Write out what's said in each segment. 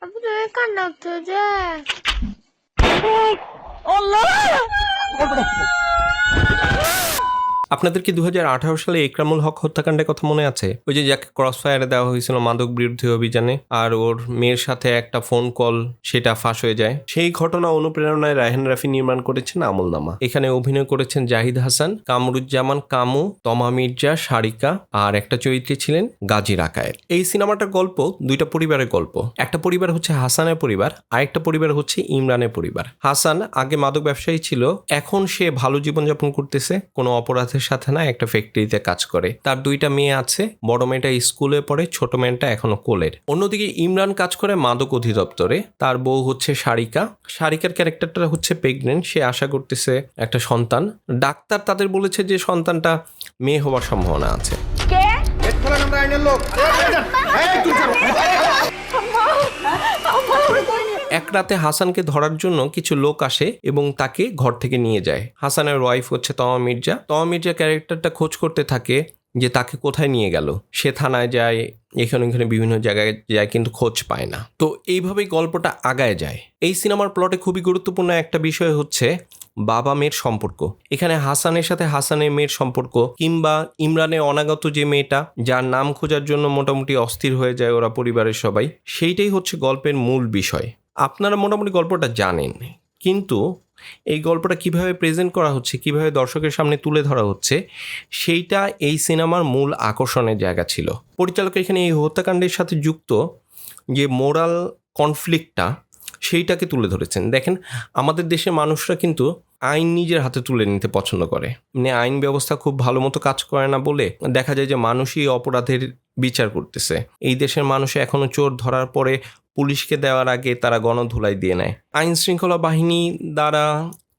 আপনার কান্না হচ্ছে। আপনাদের কি 2018 সালে ইকরামুল হক হত্যাকাণ্ডের কথা মনে আছে? ওই যে যাকে ক্রস ফায়ারে দেওয়া হয়েছিল মাদক বিরোধী অভিযানে, আর ওর মেয়ের সাথে একটা ফোন কল সেটা ফাঁস হয়ে যায়। সেই ঘটনা অনুপ্রেরণায় রায়হান রাফি নির্মাণ করেছেন আমলনামা। এখানে অভিনয় করেছেন জাহিদ হাসান, কামরুজ্জামান কামু, তমা মির্জা, সারিকা, আর একটা চরিত্রে ছিলেন গাজী রাকায়েত। এই সিনেমাটার গল্প দুইটা পরিবারের গল্প। একটা পরিবার হচ্ছে হাসানের পরিবার, আরেকটা পরিবার হচ্ছে ইমরানের পরিবার। হাসান আগে মাদক ব্যবসায়ী ছিল, এখন সে ভালো জীবনযাপন করতেছে, কোনো অপরাধের সাথে না, একটা ফ্যাক্টরিতে কাজ করে। তার দুইটা মেয়ে আছে, বড় মেয়েটা স্কুলে পড়ে, ছোট মেয়েটা এখনো কোলের। অন্যদিকে ইমরান কাজ করে মাদক অধিদপ্তরে, তার বউ হচ্ছে সারিকা। সারিকার ক্যারেক্টারটা হচ্ছে প্রেগনেন্ট, সে আশা করতেছে একটা সন্তান। ডাক্তার তাদের বলেছে যে সন্তানটা মেয়ে হওয়ার সম্ভাবনা আছে। এক রাতে হাসানকে ধরার জন্য কিছু লোক আসে এবং তাকে ঘর থেকে নিয়ে যায়। হাসানের ওয়াইফ হচ্ছে তমা মির্জা। তমা মির্জা ক্যারেক্টারটা খোঁজ করতে থাকে যে তাকে কোথায় নিয়ে গেল। সে থানায় যায়, এখানে বিভিন্ন জায়গায় যায়, কিন্তু খোঁজ পায় না। তো এইভাবেই গল্পটা আগায় যায়। এই সিনেমার প্লটে খুবই গুরুত্বপূর্ণ একটা বিষয় হচ্ছে বাবা মেয়ের সম্পর্ক। এখানে হাসানের সাথে হাসানের মেয়ের সম্পর্ক, কিংবা ইমরানের অনাগত যে মেয়েটা, যার নাম খোঁজার জন্য মোটামুটি অস্থির হয়ে যায় ওরা পরিবারের সবাই, সেইটাই হচ্ছে গল্পের মূল বিষয়। আপনারা মোটামুটি গল্পটা জানেন, কিন্তু এই গল্পটা কিভাবে প্রেজেন্ট করা হচ্ছে, কিভাবে দর্শকের সামনে তুলে ধরা হচ্ছে, সেইটা এই সিনেমার মূল আকর্ষণের জায়গা ছিল। পরিচালক এখানে এই হত্যাকাণ্ডের সাথে যুক্ত যে মোরাল কনফ্লিক্টটা, সেইটাকে তুলে ধরেছেন। দেখেন, আমাদের দেশের মানুষরা কিন্তু আইন নিজের হাতে তুলে নিতে পছন্দ করে। মানে আইন ব্যবস্থা খুব ভালো মতো কাজ করে না বলে দেখা যায় যে মানুষই অপরাধের বিচার করতেছে। এই দেশের মানুষ এখনো চোর ধরার পরে পুলিশকে দেওয়ার আগে তারা গণধুলাই দিয়ে নেয়। আইন শৃঙ্খলা বাহিনী দ্বারা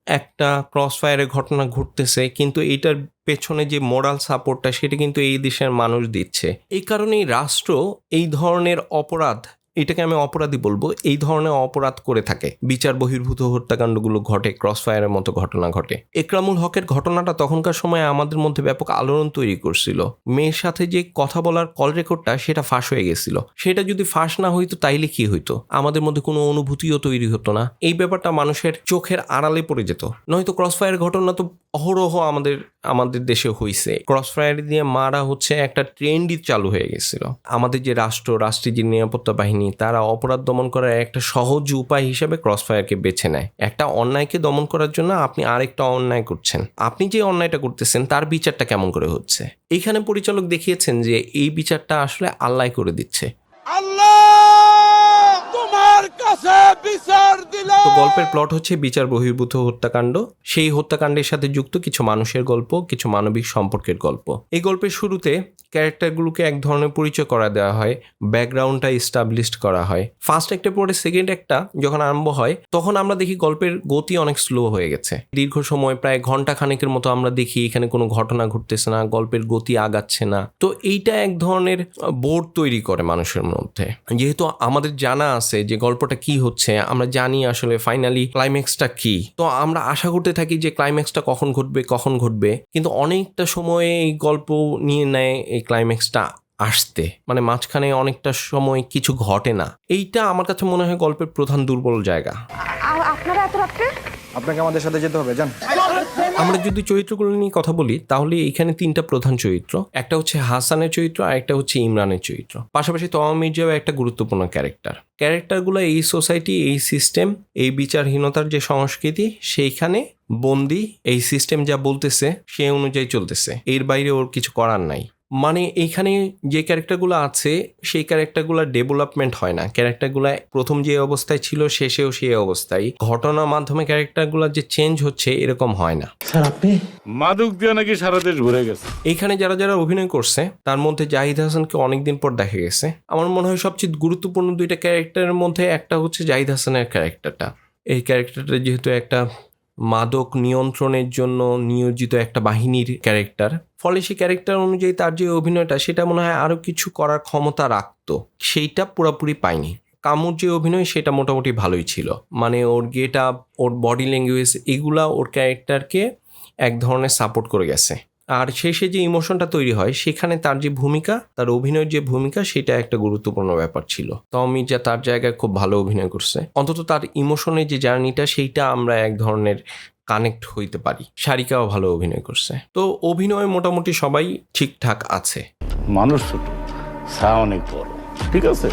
একটা ক্রস ফায়ারের ঘটনা ঘটতেছে, কিন্তু এইটার পেছনে যে মোরাল সাপোর্টটা, সেটা কিন্তু এই দেশের মানুষ দিচ্ছে। এই কারণেই রাষ্ট্র এই ধরনের অপরাধ, এটাকে আমি অপরাধী বলবো, এই ধরনের অপরাধ করে থাকে। বিচার বহির্ভূত হত্যাকাণ্ডগুলো ঘটে, ক্রস ফায়ারের মতো ঘটনা ঘটে। ইকরামুল হকের ঘটনাটা তখনকার সময় আমাদের মধ্যে ব্যাপক আলোড়ন তৈরি করছিল। মেয়ের সাথে যে কথা বলার কল রেকর্ডটা, সেটা ফাঁস হয়ে গেছিল। সেটা যদি ফাঁস না হইতো তাইলে কি হইতো? আমাদের মধ্যে কোনো অনুভূতিও তৈরি হতো না। এই ব্যাপারটা মানুষের চোখের আড়ালে পড়ে যেত। নয়তো ক্রস ফায়ার ঘটনা তো অহরহ আমাদের দেশে হয়েছে। ক্রস ফায়ার দিয়ে মারা হচ্ছে একটা ট্রেন্ডই চালু হয়ে গেছিল। আমাদের যে রাষ্ট্রের যে নিরাপত্তা বাহিনী, তারা অপরাধ দমন করার একটা সহজ উপায় হিসেবে ক্রস ফায়ারকে বেছে নেয়। একটা অন্যায়কে দমন করার জন্য আপনি আরেকটা অন্যায় করছেন, আপনি যে অন্যায়টা করতেছেন তার বিচারটা কেমন করে হচ্ছে। এইখানে পরিচালক দেখিয়েছেন যে এই বিচারটা আসলে আল্লাহ করে দিচ্ছে। তো গল্পের প্লট হচ্ছে বিচার বহির্ভূত হত্যাকাণ্ড। সেই হত্যাকাণ্ডের সাথে যুক্ত কিছু মানুষের গল্প, কিছু মানবিক সম্পর্কের গল্প। এই গল্পের শুরুতে ক্যারেক্টারগুলোকে এক ধরনের পরিচয় করা দেওয়া হয়, ব্যাকগ্রাউন্ডটা এস্টাবলিশড করা হয়। ফার্স্ট একটা পরে সেকেন্ড একটা যখন আরম্ভ হয়, তখন আমরা দেখি গল্পের গতি অনেক স্লো হয়ে গেছে। দীর্ঘ সময়, প্রায় ঘন্টা খানেকের মতো আমরা দেখি এখানে কোনো ঘটনা ঘটতেছে না, গল্পের গতি আগাচ্ছে না। তো এইটা এক ধরনের বোর্ড তৈরি করে মানুষের মধ্যে। যেহেতু আমাদের জানা আছে যে গল্পটা কি হচ্ছে, আমরা জানি আসলে ফাইনালি ক্লাইম্যাক্সটা কি, তো আমরা আশা করতে থাকি যে ক্লাইম্যাক্সটা কখন ঘটবে, কিন্তু অনেকটা সময়ে এই গল্প নিয়ে নেয় এই ক্লাইম্যাক্সটা আসতে, মানে মাঝখানে অনেকটা সময় কিছু ঘটে না। এইটা আমার কাছে মনে হয় গল্পের প্রধান দুর্বল জায়গা। আপনারা এত রাত্রে? আপনাকে আমাদের সাথে যেতে হবে, যান। আমরা যদি চরিত্রগুলো নিয়ে কথা বলি, তাহলে এইখানে তিনটা প্রধান চরিত্র। একটা হচ্ছে হাসানের চরিত্র, আর একটা হচ্ছে ইমরানের চরিত্র। পাশাপাশি তমা মির্জাও একটা গুরুত্বপূর্ণ ক্যারেক্টারগুলো এই সোসাইটি, এই সিস্টেম, এই বিচারহীনতার যে সংস্কৃতি, সেইখানে বন্দি। এই সিস্টেম যা বলতেছে সেই অনুযায়ী চলতেছে, এর বাইরে ওর কিছু করার নাই। মানে এইখানে যে ক্যারেক্টারগুলো আছে, সেই ক্যারেক্টারগুলোর ডেভেলপমেন্ট হয় না। ক্যারেক্টারগুলো প্রথম যে অবস্থায় ছিল, শেষেও সেই অবস্থায়। ঘটনার মাধ্যমে ক্যারেক্টারগুলো যে চেঞ্জ হচ্ছে, এরকম হয় না। স্যার, আপনি মাদক দিয়ে নাকি সারা দেশ ভরে গেছে। এইখানে যারা যারা অভিনয় করছে, তার মধ্যে জাহিদ হাসানকে অনেকদিন পর দেখা গেছে। আমার মনে হয় সবচেয়ে গুরুত্বপূর্ণ দুইটা ক্যারেক্টারের মধ্যে একটা হচ্ছে জাহিদ হাসানের ক্যারেক্টারটা। এই ক্যারেক্টারটা যেহেতু একটা মাদক নিয়ন্ত্রণের জন্য নিয়োজিত একটা বাহিনীর ক্যারেক্টার, ফলে সেই ক্যারেক্টার অনুযায়ী তার যে অভিনয়টা, সেটা মনে হয় আরও কিছু করার ক্ষমতা রাখতো, সেইটা পুরোপুরি পায়নি। কামুর যে অভিনয়, সেটা মোটামুটি ভালোই ছিল। মানে ওর গেট আপ, ওর বডি ল্যাঙ্গুয়েজ, এগুলা ওর ক্যারেক্টারকে এক ধরনের সাপোর্ট করে গেছে। আর শেষে যে ইমোশনটা তৈরি হয় সেখানে তার যে ভূমিকা, তার অভিনয়ের যে ভূমিকা, সেটা একটা গুরুত্বপূর্ণ ব্যাপার ছিল। তমা মির্জা তার জায়গায় খুব ভালো অভিনয় করছে। অন্তত তার ইমোশনের যে জার্নিটা, সেইটা আমরা এক ধরনের কানেক্ট হইতে পারি। সারিকাও ভালো অভিনয় করছে। তো অভিনয় মোটামুটি সবাই ঠিকঠাক আছে। মানুষ ছোট, ছা অনেক বড়, ঠিক আছে।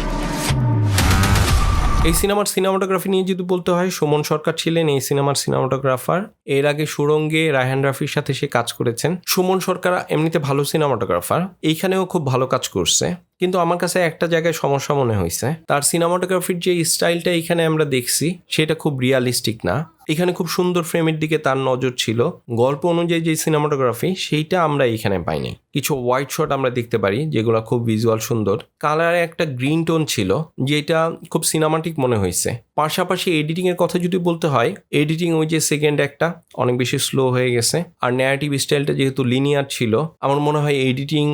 এই সিনেমার সিনেমাটোগ্রাফি নিয়ে যদি বলতে হয়, সুমন সরকার ছিলেন এই সিনেমার সিনেমাটোগ্রাফার। এর আগে সুরঙ্গে রায়হান রাফির সাথে সে কাজ করেছেন। সুমন সরকার এমনিতে ভালো সিনেমাটোগ্রাফার, এইখানেও খুব ভালো কাজ করছে। কিন্তু আমার কাছে একটা জায়গায় সমস্যা মনে হয়েছে, তার সিনেমাটোগ্রাফির যে স্টাইলটা এখানে আমরা দেখছি সেটা খুব রিয়ালিস্টিক না। এখানে খুব সুন্দর ফ্রেমের দিকে তার নজর ছিল, গল্প অনুযায়ী যে সিনেমাটোগ্রাফি সেইটা আমরা এখানে পাইনি। কিছু হোয়াইট শট আমরা দেখতে পারি যেগুলো খুব ভিজুয়াল সুন্দর। কালারে একটা গ্রিন টোন ছিল যেটা খুব সিনেমাটিক মনে হয়েছে। পাশাপাশি এডিটিং এর কথা যদি বলতে হয়, এডিটিং ওই যে সেকেন্ড একটা অনেক বেশি স্লো হয়ে গেছে। আর ন্যারেটিভ স্টাইলটা যেহেতু লিনিয়ার ছিল, আমার মনে হয় এডিটিং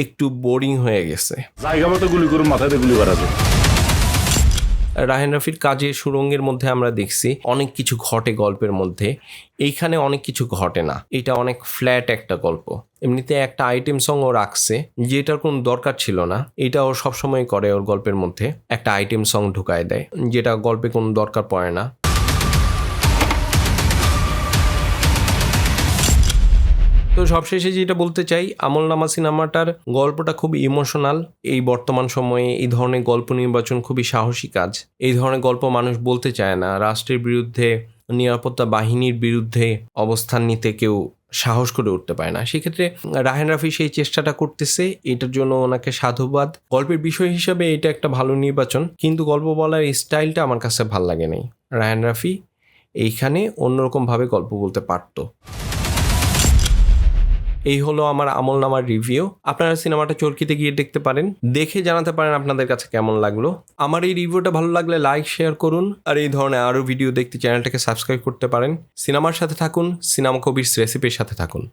একটু বোরিং হয়ে গেছে। জায়গা মতো গুলি করে মাথাতে গুলি করাবে। রায়হান রাফির কাজে সুরঙ্গের মধ্যে আমরা দেখছি অনেক কিছু ঘটে গল্পের মধ্যে, এইখানে অনেক কিছু ঘটে না। এটা অনেক ফ্ল্যাট একটা গল্প। এমনিতে একটা আইটেম সং ও রাখছে যেটার কোনো দরকার ছিল না, এটা ও সবসময় করে। ওর গল্পের মধ্যে একটা আইটেম সং ঢুকায় দেয় যেটা গল্পে কোনো দরকার পড়ে না। তো সবশেষে যেটা বলতে চাই, আমলনামা সিনেমাটার গল্পটা খুব ইমোশনাল। এই বর্তমান সময়ে এই ধরনের গল্প নির্বাচন খুবই সাহসী কাজ। এই ধরনের গল্প মানুষ বলতে চায় না। রাষ্ট্রের বিরুদ্ধে, নিরাপত্তা বাহিনীর বিরুদ্ধে অবস্থান নিতে কেউ সাহস করে উঠতে পারে না। সেক্ষেত্রে রায়হান রাফি সেই চেষ্টাটা করতেছে, এটার জন্য ওনাকে সাধুবাদ। গল্পের বিষয় হিসাবে এটা একটা ভালো নির্বাচন, কিন্তু গল্প বলার স্টাইলটা আমার কাছে ভাল লাগে নাই। রায়হান রাফি এইখানে অন্যরকমভাবে গল্প বলতে পারতো। এই হলো আমার আমলনামার রিভিউ। আপনারা সিনেমাটা চরকিতে গিয়ে দেখতে পারেন, দেখে জানাতে পারেন আপনাদের কাছে কেমন লাগলো। আমার এই রিভিউটা ভালো লাগলে লাইক শেয়ার করুন, আর এই ধরনের আরও ভিডিও দেখতে চ্যানেলটাকে সাবস্ক্রাইব করতে পারেন। সিনেমার সাথে থাকুন, সিনেমা কবির রেসিপির সাথে থাকুন।